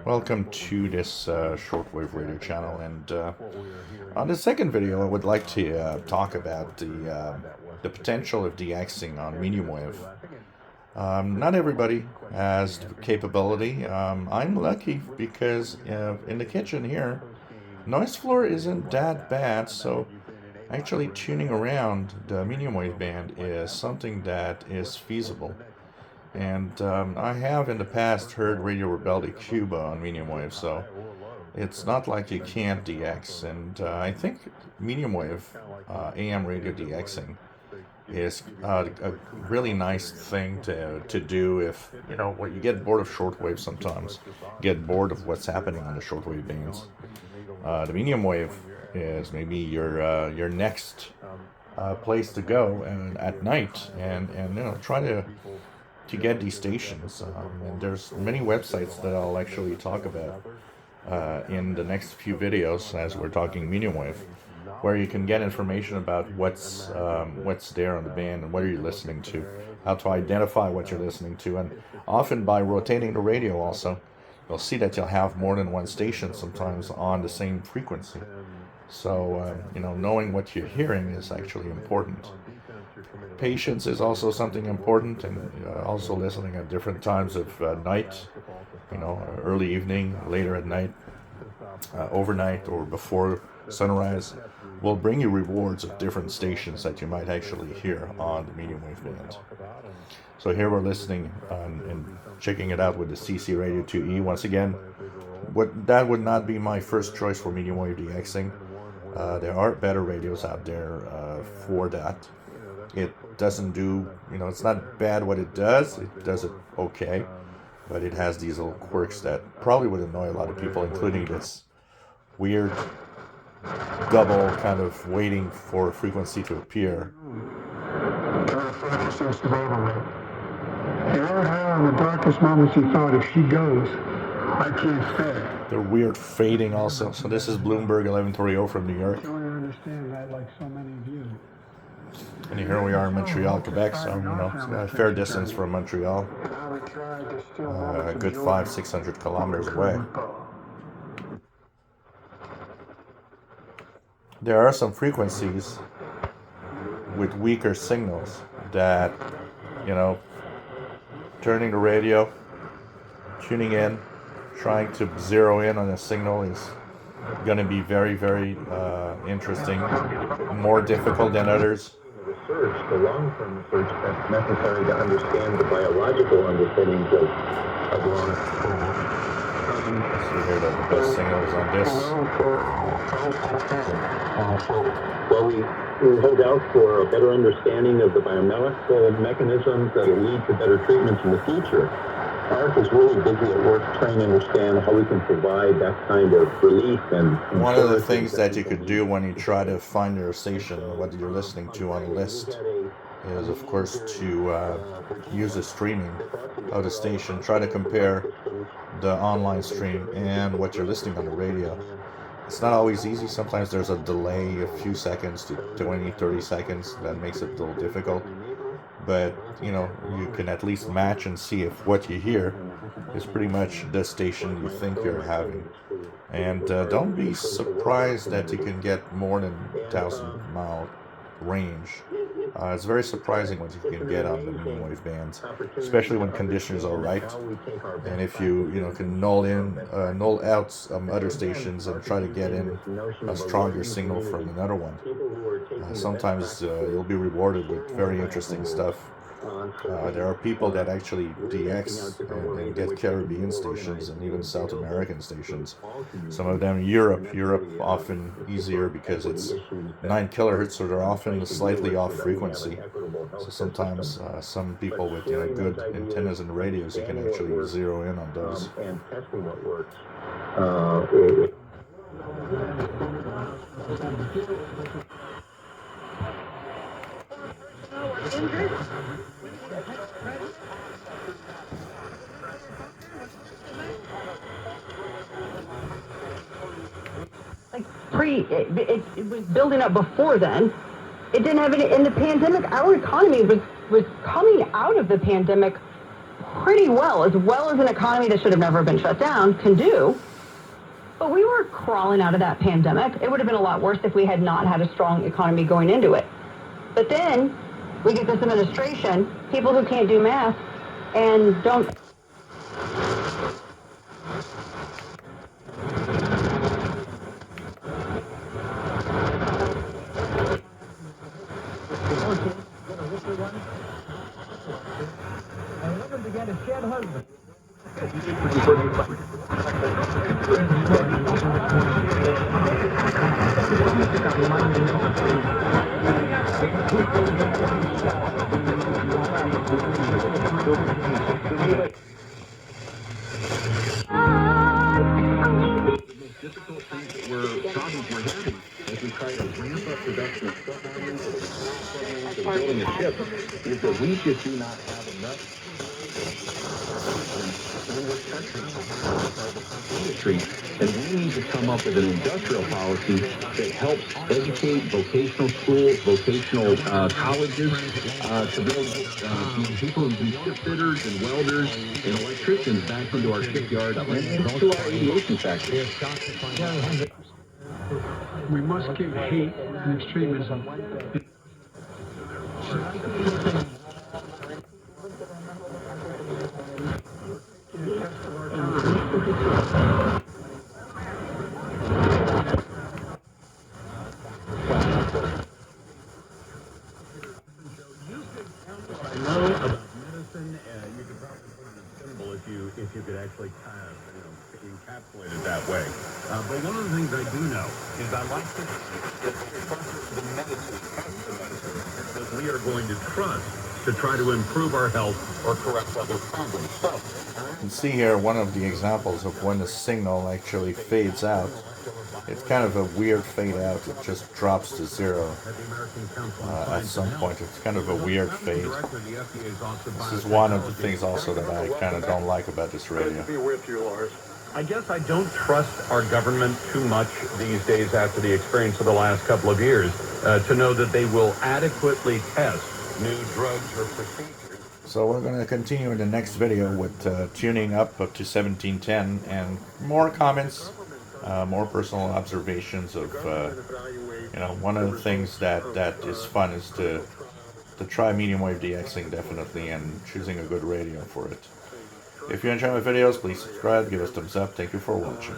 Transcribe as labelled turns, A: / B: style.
A: Welcome to this shortwave radio channel, and on the second video I would like to talk about the potential of DXing on medium wave. Not everybody has the capability. I'm lucky because in the kitchen here, noise floor isn't that bad, so actually tuning around the medium wave band is something that is feasible. And I have in the past heard Radio Rebelde Cuba on medium wave, so it's not like you can't DX. And I think medium wave AM radio DXing is a really nice thing to do if, when you get bored of shortwave sometimes, get bored of what's happening on the shortwave bands. The medium wave is maybe your next place to go and at night and try to get these stations. And there's many websites that I'll actually talk about in the next few videos as we're talking medium wave, where you can get information about what's there on the band and what are you listening to, how to identify what you're listening to, and often by rotating the radio also, you'll see that you'll have more than one station sometimes on the same frequency. So, knowing what you're hearing is actually important. Patience is also something important, and also listening at different times of night, early evening, later at night, overnight, or before sunrise, will bring you rewards of different stations that you might actually hear on the medium wave band. So here we're listening and checking it out with the CCRadio2e. Once again, that would not be my first choice for medium wave DXing. There are better radios out there for that. It doesn't do, it's not bad what it does it okay, but it has these little quirks that probably would annoy a lot of people, including this weird double kind of waiting for a frequency to appear.
B: You ever had in the darkest moments you thought, if she goes, I can't stay?
A: They're weird fading also. So this is Bloomberg 1130 from New York.
B: I don't understand that like so many of you.
A: And here we are in Montreal, Quebec, so, it's a fair distance from Montreal. A good 500-600 kilometers away. There are some frequencies with weaker signals that, turning the radio, tuning in, trying to zero in on a signal is going to be very, very interesting, more difficult than others.
C: Research, the long-term research that's necessary to understand the biological underpinnings of long.
A: So here the best signals on this.
C: Well, we hold out for a better understanding of the biomolecular mechanisms that will lead to better treatments in the future. Mark is really busy at work trying to understand how we can provide that kind of relief. And
A: one of the things that you could do when you try to find your station, what you're listening to on a list, is of course to use the streaming of the station. Try to compare the online stream and what you're listening on the radio. It's not always easy. Sometimes there's a delay, a few seconds to 20, 30 seconds. That makes it a little difficult. But, you can at least match and see if what you hear is pretty much the station you think you're having. And don't be surprised that you can get more than 1,000-mile range. It's very surprising what you can get on the medium wave bands, especially when conditions are right. And if you can null out some other stations and try to get in a stronger signal from another one. Sometimes you'll be rewarded with very interesting stuff. There are people that actually DX and get Caribbean stations and even South American stations. Some of them Europe often easier because it's 9 kilohertz, so they're often slightly off frequency. So sometimes some people with good antennas and radios, you can actually zero in on those.
C: And testing what works.
D: It was building up before then. It didn't have any, in the pandemic, our economy was coming out of the pandemic pretty well as an economy that should have never been shut down can do. But we were crawling out of that pandemic. It would have been a lot worse if we had not had a strong economy going into it. But then we get this administration, people who can't do math and don't.
C: Difficult things that problems we're having as we try to ramp up production of submarines and building a ship is that we just do not have enough industry, and we need to come up with an industrial policy that helps educate vocational schools, vocational colleges to build people who be ship fitters and welders and electricians back into our shipyards and into our aviation factories.
B: We must keep hate and extremism.
E: If you could actually kind of, encapsulate it that way. But one of the things I do know is I like to the medicine that we are going to trust to try to improve our health or correct other problems. So,
A: You can see here one of the examples of when the signal actually fades out. It's kind of a weird fade out. It just drops to zero at some point. It's kind of a weird fade. This is one of the things also that I kind of don't like about this radio.
E: I guess I don't trust our government too much these days after the experience of the last couple of years to know that they will adequately test new drugs or procedures.
A: So we're going to continue in the next video with tuning up to 1710 and more comments, more personal observations of, one of the things that is fun is to try medium wave DXing definitely and choosing a good radio for it. If you enjoy my videos, please subscribe, give us a thumbs up. Thank you for watching.